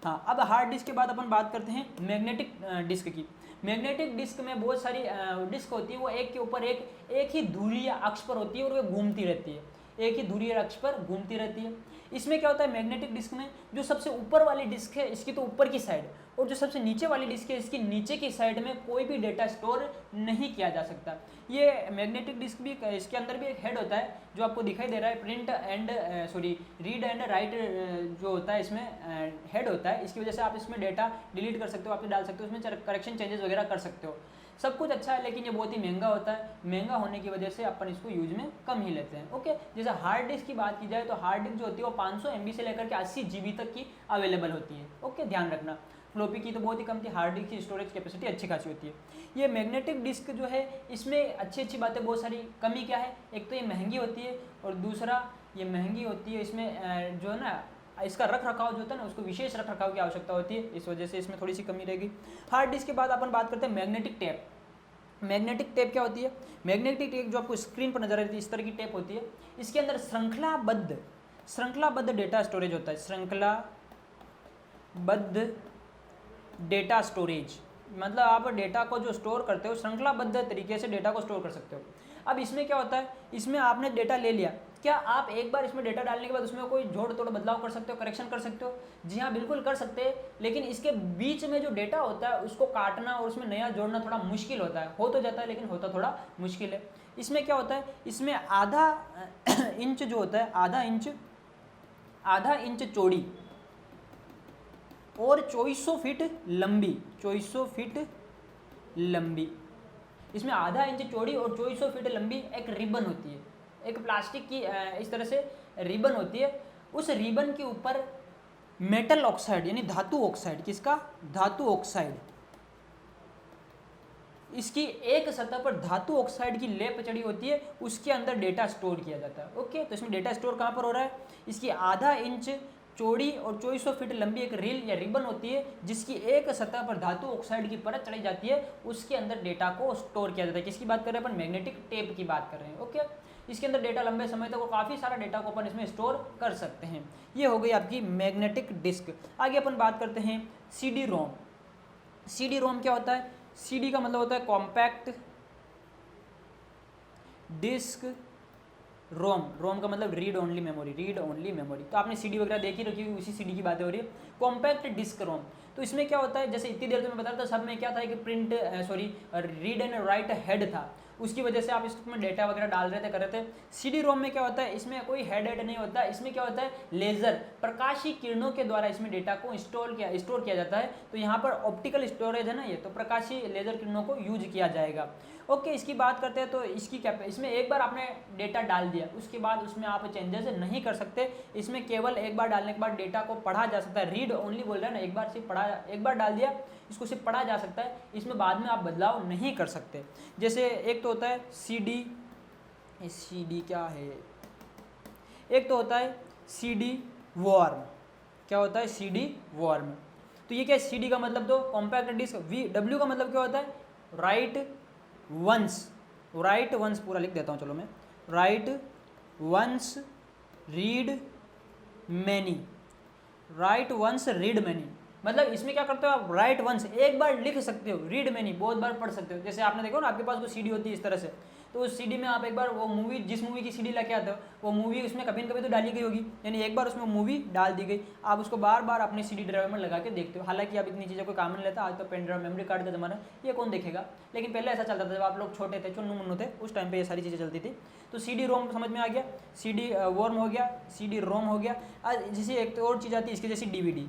हाँ, अब हार्ड डिस्क के बाद अपन बात करते हैं मैग्नेटिक डिस्क की। मैग्नेटिक डिस्क में बहुत सारी डिस्क होती है, वो एक के ऊपर एक ही धुरी या अक्ष पर होती है और वो घूमती रहती है, एक ही धुरी या अक्ष पर घूमती रहती है। इसमें क्या होता है, मैग्नेटिक डिस्क में जो सबसे ऊपर वाली डिस्क है इसकी तो ऊपर की साइड, और जो सबसे नीचे वाली डिस्क है इसकी नीचे की साइड में कोई भी डेटा स्टोर नहीं किया जा सकता। ये मैग्नेटिक डिस्क भी, इसके अंदर भी एक हेड होता है जो आपको दिखाई दे रहा है, रीड एंड राइट जो होता है इसमें हेड होता है। इसकी वजह से आप इसमें डेटा डिलीट कर सकते हो, आप डाल सकते हो, उसमें करेक्शन चेंजेस वगैरह कर सकते हो। सब कुछ अच्छा है, लेकिन ये बहुत ही महंगा होता है। महंगा होने की वजह से अपन इसको यूज में कम ही लेते हैं। ओके, जैसे हार्ड डिस्क की बात की जाए तो हार्ड डिस्क जो होती है वो 500 MB से लेकर के 80 GB तक की अवेलेबल होती है। ओके, ध्यान रखना, फ्लॉपी की तो बहुत ही कम थी, हार्ड डिस्क की स्टोरेज कैपेसिटी अच्छी खासी होती है। ये मैग्नेटिक डिस्क जो है इसमें अच्छी अच्छी बातें बहुत सारी, कमी क्या है, एक तो ये महंगी होती है, और दूसरा ये महंगी होती है, इसमें जो है ना इसका रख रखाव जो होता है ना, उसको विशेष रख रखाव की आवश्यकता होती है, इस वजह से इसमें थोड़ी सी कमी रहेगी। हार्ड डिस्क के बाद अपन बात करते हैं मैग्नेटिक टेप। मैग्नेटिक टेप क्या होती है? मैग्नेटिक टेप जो आपको स्क्रीन पर नजर आ रही है, इस तरह की टेप होती है। इसके अंदर श्रृंखलाबद्ध डेटा स्टोरेज होता है, श्रृंखलाबद्ध डेटा स्टोरेज, मतलब आप डेटा को जो स्टोर करते हो श्रृंखलाबद्ध तरीके से डेटा को स्टोर कर सकते हो। अब इसमें क्या होता है, इसमें आपने डेटा ले लिया, क्या आप एक बार इसमें डेटा डालने के बाद उसमें कोई जोड़ तोड़ बदलाव कर सकते हो, करेक्शन कर सकते हो? जी हाँ, बिल्कुल कर सकते हैं, लेकिन इसके बीच में जो डेटा होता है उसको काटना और उसमें नया जोड़ना थोड़ा मुश्किल होता है। हो तो जाता है लेकिन होता थोड़ा मुश्किल है। इसमें क्या होता है, इसमें आधा इंच जो होता है, आधा इंच चौड़ी और 2400 फीट लंबी, 2400 फीट लंबी इसमें आधा इंच चौड़ी और 2400 फीट लंबी एक रिबन होती है, एक प्लास्टिक की इस तरह से रिबन होती है। उस रिबन के ऊपर मेटल ऑक्साइड यानी धातु ऑक्साइड, किसका, धातु ऑक्साइड, इसकी एक सतह पर धातु ऑक्साइड की लेप चढ़ी होती है, उसके अंदर डेटा स्टोर किया जाता है। ओके, तो इसमें डेटा स्टोर कहाँ पर हो रहा है, इसकी आधा इंच चौड़ी और 2400 फीट लंबी एक रील या रिबन होती है, जिसकी एक सतह पर धातु ऑक्साइड की परत चढ़ी जाती है, उसके अंदर डेटा को स्टोर किया जाता है। किसकी बात कर रहे हैं अपन, मैग्नेटिक टेप की बात कर रहे हैं। ओके, इसके अंदर डेटा लंबे समय तक वो काफ़ी सारा डेटा को अपन इसमें स्टोर कर सकते हैं। ये हो गई आपकी मैग्नेटिक डिस्क। आगे अपन बात करते हैं CD रोम। CD रोम क्या होता है, CD का मतलब होता है कॉम्पैक्ट डिस्क रोम, रोम का मतलब read only memory, read only memory. तो आपने CD वगैरह देखी रखी हुई, उसी CD की बातें हो रही है। कॉम्पैक्ट डिस्क रोम, तो इसमें क्या होता है, जैसे इतनी देर तो मैं बता रहा था, सब में क्या था कि print read and write head था, उसकी वजह से आप इसमें डेटा वगैरह डाल रहे थे, कर रहे थे। CD रोम में क्या होता है, इसमें कोई हेड नहीं होता, इसमें क्या होता है, लेजर प्रकाशीय किरणों के द्वारा इसमें डेटा को स्टोर किया जाता है। तो यहाँ पर ऑप्टिकल स्टोरेज है ना, ये तो प्रकाशीय लेजर किरणों को यूज किया जाएगा। ओके, इसकी बात करते हैं तो इसकी क्या, इसमें एक बार आपने डेटा डाल दिया, उसके बाद उसमें आप चेंजेस नहीं कर सकते। इसमें केवल एक बार डालने के बाद डेटा को पढ़ा जा सकता है, रीड ओनली बोल रहा है ना, एक बार सिर्फ पढ़ा, एक बार डाल दिया, इसको सिर्फ पढ़ा जा सकता है, इसमें बाद में आप बदलाव नहीं कर सकते। जैसे एक तो होता है CD क्या है, एक तो होता है CD वॉर्म। क्या होता है, CD वॉर्म। तो ये क्या है, CD का मतलब तो कॉम्पैक्ट डिस्क, W का मतलब क्या होता है, राइट वंस, पूरा लिख देता हूँ चलो मैं, write once read many, write once read many, मतलब इसमें क्या करते हो आप, राइट वंस एक बार लिख सकते हो, रीड मैनी बहुत बार पढ़ सकते हो। जैसे आपने देखो ना, आपके पास कोई CD होती है इस तरह से, तो उस CD में आप एक बार वो मूवी, जिस मूवी की CD लेके आते हो, वो मूवी उसमें कभी न कभी तो डाली गई होगी, यानी एक बार उसमें मूवी डाल दी गई, आप उसको बार बार अपने CD ड्राइव में लगा के देखते हो। हालांकि अब इतनी चीज़ें कोई काम नहीं लेता, आज तो पेन ड्राइव मेमोरी कार्ड का जमाना है, ये कौन देखेगा, लेकिन पहले ऐसा चलता था, जब आप लोग छोटे थे, चुन्नू मुन्नू थे, उस टाइम पर ये सारी चीज़ें चलती थी। तो CD रोम समझ में आ गया, CD वॉर्म हो गया, CD रोम हो गया। आज जैसे एक तो और चीज़ आती है इसकी, जैसे DVD।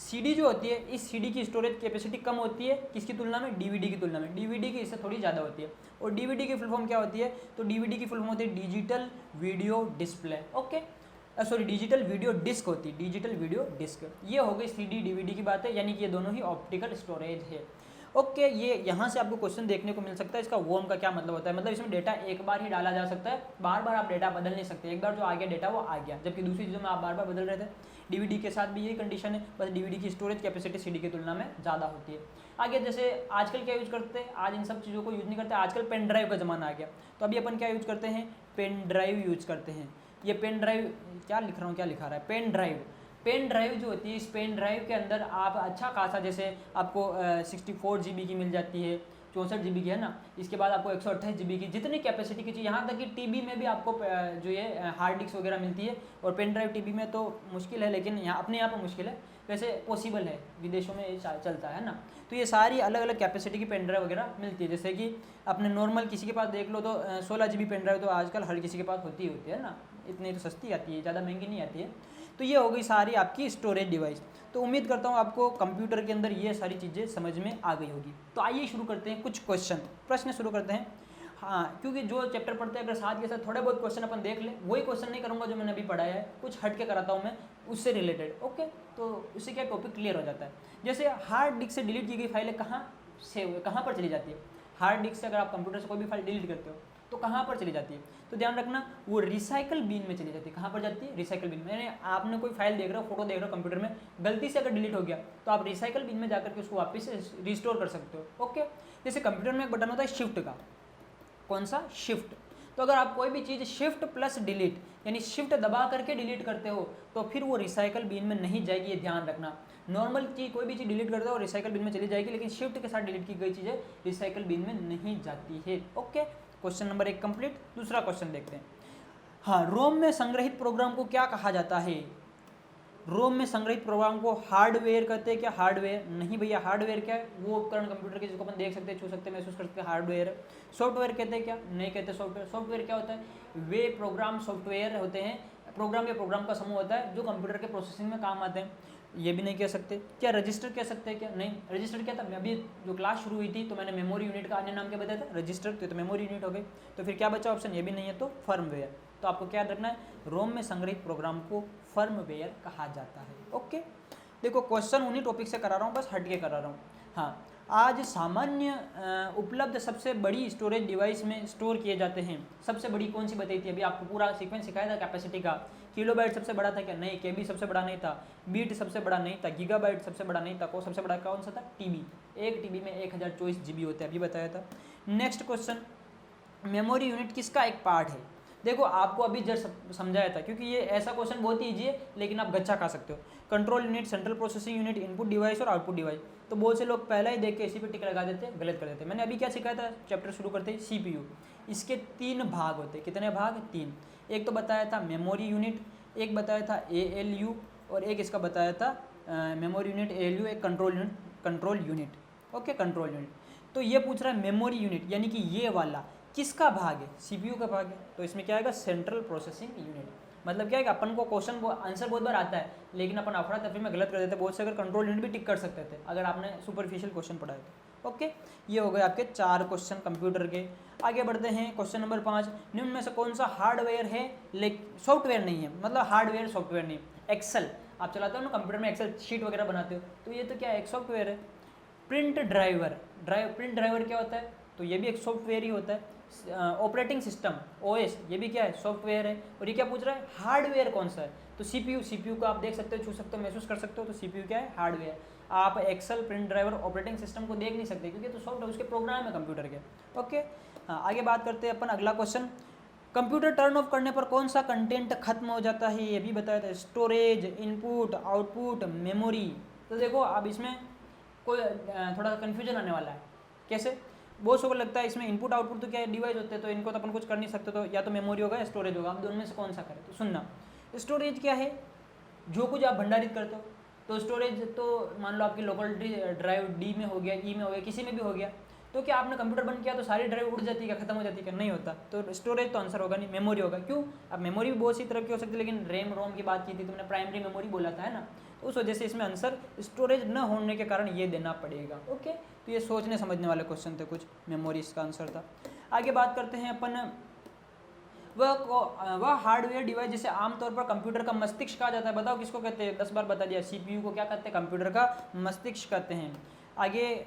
CD जो होती है, इस CD की स्टोरेज कैपेसिटी कम होती है, किसकी तुलना में, DVD की तुलना में। DVD की इससे थोड़ी ज़्यादा होती है। और DVD की फुल फॉर्म क्या होती है, तो DVD की फुल फॉर्म होती है digital video display. Okay, sorry, digital video disc होती है, डिजिटल वीडियो डिस्क। ये हो गई CD DVD की बात है, यानी कि ये दोनों ही ऑप्टिकल स्टोरेज है। ओके, ये यहाँ से आपको क्वेश्चन देखने को मिल सकता है, इसका वॉर्म का क्या मतलब होता है, मतलब इसमें डेटा एक बार ही डाला जा सकता है, बार बार आप डेटा बदल नहीं सकते, एक बार जो आ गया डेटा वो आ गया, जबकि दूसरी चीज़ों में आप बार बार बदल रहे थे। DVD के साथ भी यही कंडीशन है, बस DVD की स्टोरेज कैपेसिटी CD की तुलना में ज़्यादा होती है। आगे जैसे आजकल क्या यूज करते हैं, आज इन सब चीज़ों को यूज़ नहीं करते, आजकल पेन ड्राइव का ज़माना आ गया, तो अभी अपन क्या यूज करते हैं, पेन ड्राइव यूज करते हैं। ये पेन ड्राइव, क्या लिख रहा हूँ, क्या लिखा रहा है, पेन ड्राइव। पेन ड्राइव जो होती है, इस पेन ड्राइव के अंदर आप अच्छा खासा, जैसे आपको 64 GB की मिल जाती है, 64 GB की है ना, इसके बाद आपको 128 GB की, जितनी कैपेसिटी की चाहिए, यहाँ तक कि टीबी में भी आपको जो ये हार्ड डिस्क वगैरह मिलती है। और पेन ड्राइव टीबी में तो मुश्किल है, लेकिन यहाँ अपने यहाँ पर मुश्किल है, वैसे पॉसिबल है, विदेशों में ये चलता है ना। तो ये सारी अलग अलग कैपेसिटी की पेन ड्राइव वगैरह मिलती है, जैसे कि अपने नॉर्मल किसी के पास देख लो तो 16 GB पेन ड्राइव तो आजकल हर किसी के पास होती ही होती है ना, इतनी तो सस्ती आती है, ज़्यादा महंगी नहीं आती है। तो ये हो गई सारी आपकी स्टोरेज डिवाइस। तो उम्मीद करता हूँ आपको कंप्यूटर के अंदर ये सारी चीज़ें समझ में आ गई होगी। तो आइए शुरू करते हैं, कुछ प्रश्न शुरू करते हैं। हाँ, क्योंकि जो चैप्टर पढ़ते हैं, अगर साथ के साथ थोड़े बहुत क्वेश्चन अपन देख ले, वही क्वेश्चन नहीं करूँगा जो मैंने अभी पढ़ाया है, कुछ हट के कराता हूँ मैं उससे रिलेटेड। ओके, तो उससे क्या टॉपिक क्लियर हो जाता है। जैसे हार्ड डिस्क से डिलीट की गई फाइलें कहाँ पर चली जाती है, हार्ड डिस्क से अगर आप कंप्यूटर से कोई भी फाइल डिलीट करते हो तो कहाँ पर चली जाती है, तो ध्यान रखना वो रिसाइकल बिन में चली जाती है। कहाँ पर जाती है, रिसाइकल बिन में। यानी आपने कोई फाइल देख रहे हो, फोटो देख रहे हो कंप्यूटर में, गलती से अगर डिलीट हो गया तो आप रिसाइकल बिन में जाकर के उसको वापस रिस्टोर कर सकते हो। ओके, जैसे कंप्यूटर में एक बटन होता है शिफ्ट का, कौन सा, शिफ्ट। तो अगर आप कोई भी चीज़ शिफ्ट प्लस डिलीट यानी शिफ्ट दबा करके डिलीट करते हो तो फिर वो रिसाइकल बिन में नहीं जाएगी, ये ध्यान रखना। नॉर्मल चीज़ कोई भी चीज़ डिलीट करते हो रिसाइकल बिन में चली जाएगी, लेकिन शिफ्ट के साथ डिलीट की गई चीज़ें रिसाइकल बिन में नहीं जाती है। Okay, question number 1 complete. दूसरा क्वेश्चन देखते हैं। हाँ, रोम में संग्रहित प्रोग्राम को क्या कहा जाता है, रोम में संग्रहित प्रोग्राम को हार्डवेयर कहते हैं क्या, हार्डवेयर नहीं भैया, हार्डवेयर क्या है, वो उपकरण कंप्यूटर के जिसको अपन देख सकते हैं, छू सकते हैं, महसूस कर सकते हैं, हार्डवेयर है। सॉफ्टवेयर कहते हैं क्या, नहीं कहते सॉफ्टवेयर। सॉफ्टवेयर क्या होता है, वे प्रोग्राम सॉफ्टवेयर होते हैं, प्रोग्राम या प्रोग्राम का समूह होता है जो कंप्यूटर के प्रोसेसिंग में काम आते हैं। ये भी नहीं कह सकते। क्या रजिस्टर कह सकते हैं क्या? नहीं, रजिस्टर क्या था? मैं अभी जो क्लास शुरू हुई थी तो मैंने मेमोरी यूनिट का अन्य नाम क्या बताया था? रजिस्टर। तो मेमोरी यूनिट हो गई। तो फिर क्या बचा ऑप्शन? ये भी नहीं है, तो फर्मवेयर। तो आपको क्या रखना है? रोम में संग्रहित प्रोग्राम को फर्मवेयर कहा जाता है। ओके, देखो क्वेश्चन उन्हीं टॉपिक से करा रहा हूँ, बस हट के करा रहा हूँ। हाँ, आज सामान्य उपलब्ध सबसे बड़ी स्टोरेज डिवाइस में स्टोर किए जाते हैं। सबसे बड़ी कौन सी बताई थी? अभी आपको पूरा सीक्वेंस सिखाया था कैपेसिटी का। किलोबाइट सबसे बड़ा था क्या? नहीं। केबी सबसे बड़ा नहीं था। बीट सबसे बड़ा नहीं था। गीगाबाइट सबसे बड़ा नहीं था। को सबसे बड़ा कौन सा था? टीबी। एक टीबी में 1024 जीबी होते हैं, अभी बताया था। नेक्स्ट क्वेश्चन, मेमोरी यूनिट किसका एक पार्ट है? देखो आपको अभी जस्ट समझाया था, क्योंकि ये ऐसा क्वेश्चन बहुत ही ईजी है लेकिन आप गच्चा खा सकते हो। Control unit, central processing unit, input device और आउटपुट डिवाइस। तो बहुत से लोग पहला ही देख के इसी पे टिक लगा देते हैं, गलत कर देते हैं। मैंने अभी क्या सिखाया था चैप्टर शुरू करते ही? सीपीयू। इसके 3 भाग होते हैं। कितने भाग? 3। एक तो बताया था मेमोरी यूनिट, एक बताया था एएलयू, और एक इसका बताया था मेमोरी यूनिट, एएलयू, एक control unit. Okay, control unit. तो ये पूछ रहा है मेमोरी यूनिट यानी कि ये वाला किसका भाग है? सीपीयू का भाग है। तो इसमें क्या आएगा? Central processing unit. मतलब क्या है कि अपन को क्वेश्चन आंसर बहुत बार आता है लेकिन अपन अफरा तफरी में गलत कर देते हैं। बहुत से अगर कंट्रोल यूनिट भी टिक कर सकते थे अगर आपने सुपरफिशियल क्वेश्चन पढ़ा है तो। ओके, ये हो गए आपके 4 क्वेश्चन कंप्यूटर के। आगे बढ़ते हैं, क्वेश्चन नंबर 5, निम्न में से कौन सा हार्डवेयर है लेकिन सॉफ्टवेयर नहीं है? मतलब हार्डवेयर सॉफ्टवेयर नहीं। एक्सेल आप चलाते हो ना कंप्यूटर में, एक्सेल शीट वगैरह बनाते हो, तो ये तो क्या है? एक सॉफ्टवेयर है। प्रिंट ड्राइवर, प्रिंट ड्राइवर क्या होता है? तो ये भी एक सॉफ्टवेयर ही होता है। ऑपरेटिंग सिस्टम, ओएस, ये भी क्या है? सॉफ्टवेयर है। और ये क्या पूछ रहा है? हार्डवेयर कौन सा है? तो सीपीयू। सीपीयू को आप देख सकते हो, छू सकते हो, महसूस कर सकते हो, तो सीपीयू क्या है? हार्डवेयर। आप Excel, print driver, operating system को देख नहीं सकते क्योंकि तो सॉफ्टवेयर, उसके प्रोग्राम है कंप्यूटर के। ओके, हाँ, आगे बात करते हैं अपन। अगला क्वेश्चन, कंप्यूटर टर्न ऑफ करने पर कौन सा कंटेंट खत्म हो जाता है? ये भी बताया था। Storage, input, output, memory. तो देखो अब इसमें कोई थोड़ा कन्फ्यूजन आने वाला है। कैसे? बहुत को लगता है इसमें इनपुट आउटपुट तो क्या है? डिवाइस होते हैं, तो इनको तो अपन कुछ कर नहीं सकते, तो या तो मेमोरी होगा या स्टोरेज होगा। आप दोनों में से कौन सा करें? तो सुनना, स्टोरेज क्या है? जो कुछ आप भंडारित करते हो। तो स्टोरेज तो मान लो आपकी लोकल ड्राइव डी में हो गया, ई में हो गया, किसी में भी हो गया। तो क्या आपने कंप्यूटर बंद किया तो सारी ड्राइव उड़ जाती है क्या? खत्म हो जाती है क्या? नहीं होता। तो स्टोरेज तो आंसर होगा नहीं, मेमोरी होगा। क्यों? अब मेमोरी भी बहुत सी तरह की हो सकती है, लेकिन रैम रोम की बात की थी तुमने, प्राइमरी मेमोरी बोला था, है ना? तो उस वजह से इसमें आंसर स्टोरेज न होने के कारण ये देना पड़ेगा। ओके, तो ये सोचने समझने वाले क्वेश्चन थे कुछ, मेमोरी इसका आंसर था। आगे बात करते हैं अपन, वह हार्डवेयर डिवाइस जिसे आमतौर पर कंप्यूटर का मस्तिष्क कहा जाता है। बताओ किसको कहते हैं? 10 बार बता दिया। सीपीयू को क्या कहते हैं? कंप्यूटर का मस्तिष्क कहते हैं। आगे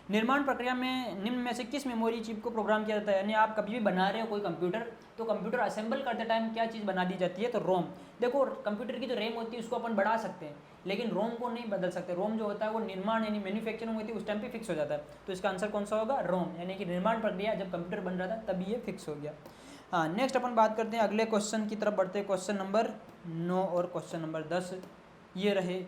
निर्माण प्रक्रिया में निम्न में से किस मेमोरी चिप को प्रोग्राम किया जाता है? यानी आप कभी भी बना रहे हो कोई कंप्यूटर, तो कंप्यूटर असेंबल करते टाइम क्या चीज़ बना दी जाती है? तो रोम। देखो कंप्यूटर की जो रैम होती है उसको अपन बढ़ा सकते हैं लेकिन रोम को नहीं बदल सकते। रोम जो होता है वो निर्माण यानी मैन्युफैक्चरिंग होती है उस टाइम पे फिक्स हो जाता है। तो इसका आंसर कौन सा होगा? रोम। यानी कि निर्माण प्रक्रिया जब कंप्यूटर बन रहा था तभी ये फिक्स हो गया। हाँ, नेक्स्ट अपन बात करते हैं अगले क्वेश्चन की तरफ बढ़ते हैं। क्वेश्चन नंबर 9 और क्वेश्चन नंबर 10 ये रहे।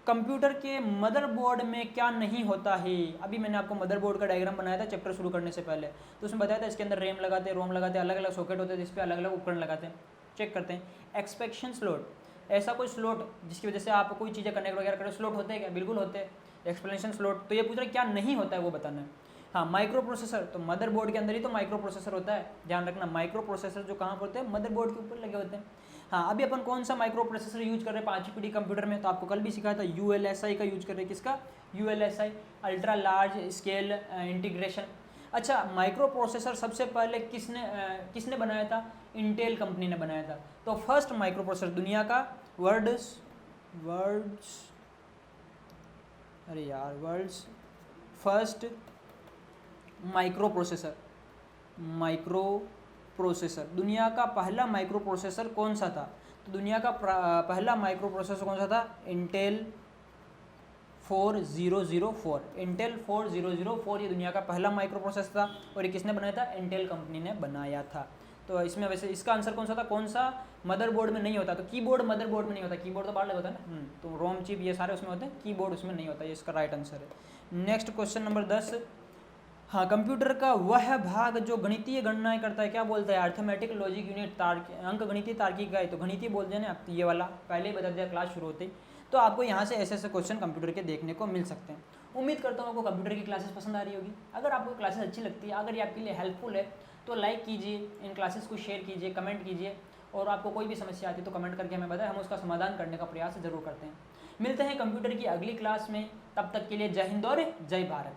कंप्यूटर के मदरबोर्ड में क्या नहीं होता है? अभी मैंने आपको मदरबोर्ड का डायग्राम बनाया था चैप्टर शुरू करने से पहले, तो उसमें बताया था इसके अंदर रैम लगाते हैं, रोम लगाते हैं, अलग अलग सॉकेट होते हैं जिस पे अलग अलग उपकरण लगाते हैं। चेक करते हैं। एक्सपेक्शन स्लॉट, ऐसा कोई स्लॉट जिसकी वजह से आप कोई चीज़ें कनेक्ट वगैरह करें, स्लॉट होते हैं क्या? बिल्कुल होते हैं। Explanation slot. तो ये पूछ रहा है क्या नहीं होता है वो बताना है। हाँ, माइक्रो प्रोसेसर, तो मदरबोर्ड के अंदर ही तो माइक्रो प्रोसेसर होता है, ध्यान रखना। माइक्रो प्रोसेसर जो कहाँ पर होते हैं? मदरबोर्ड के ऊपर लगे होते हैं। हाँ, अभी अपन कौन सा माइक्रो प्रोसेसर यूज कर रहे हैं 5वीं पीढ़ी कंप्यूटर में? तो आपको कल भी सिखाया था ULSI का यूज कर रहे हैं। किसका? ULSI, ultra large scale integration. अच्छा, माइक्रो प्रोसेसर सबसे पहले किसने बनाया था? इंटेल कंपनी ने बनाया था। तो फर्स्ट माइक्रो प्रोसेसर दुनिया का वर्ल्ड्स फर्स्ट माइक्रो प्रोसेसर, दुनिया का पहला माइक्रो प्रोसेसर कौन सा था? तो दुनिया का पहला माइक्रो प्रोसेसर कौन सा था? इंटेल 4004। इंटेल 4004 ये दुनिया का पहला माइक्रो प्रोसेसर था और ये किसने बनाया था? इंटेल कंपनी ने बनाया था। तो इसमें वैसे इसका आंसर कौन सा था? कौन सा मदरबोर्ड में नहीं होता? तो कीबोर्ड मदरबोर्ड में नहीं होता, कीबोर्ड तो बाहर लगा होता है ना। तो रोम चिप ये सारे उसमें होते हैं, कीबोर्ड उसमें नहीं होता। ये इसका राइट आंसर है। Next question number 10। हाँ, कंप्यूटर का वह भाग जो गणितीय गणनाएं करता है क्या बोलता है? अर्थमेटिक लॉजिक यूनिट, अंक गणितीय तार्किक इकाई। तो गणितीय बोलते हैं ना आप, ये वाला पहले ही बता दिया क्लास शुरू होते ही। तो आपको यहाँ से ऐसे ऐसे क्वेश्चन कंप्यूटर के देखने को मिल सकते हैं। उम्मीद करता हूँ आपको कंप्यूटर की क्लासेस पसंद आ रही होगी। अगर आपको क्लासेस अच्छी लगती है, अगर ये आपके लिए हेल्पफुल है, तो लाइक कीजिए, इन क्लासेस को शेयर कीजिए, कमेंट कीजिए और आपको कोई भी समस्या आती है तो कमेंट करके हमें बताएं, हम उसका समाधान करने का प्रयास ज़रूर करते हैं। मिलते हैं कंप्यूटर की अगली क्लास में, तब तक के लिए जय हिंद और जय भारत।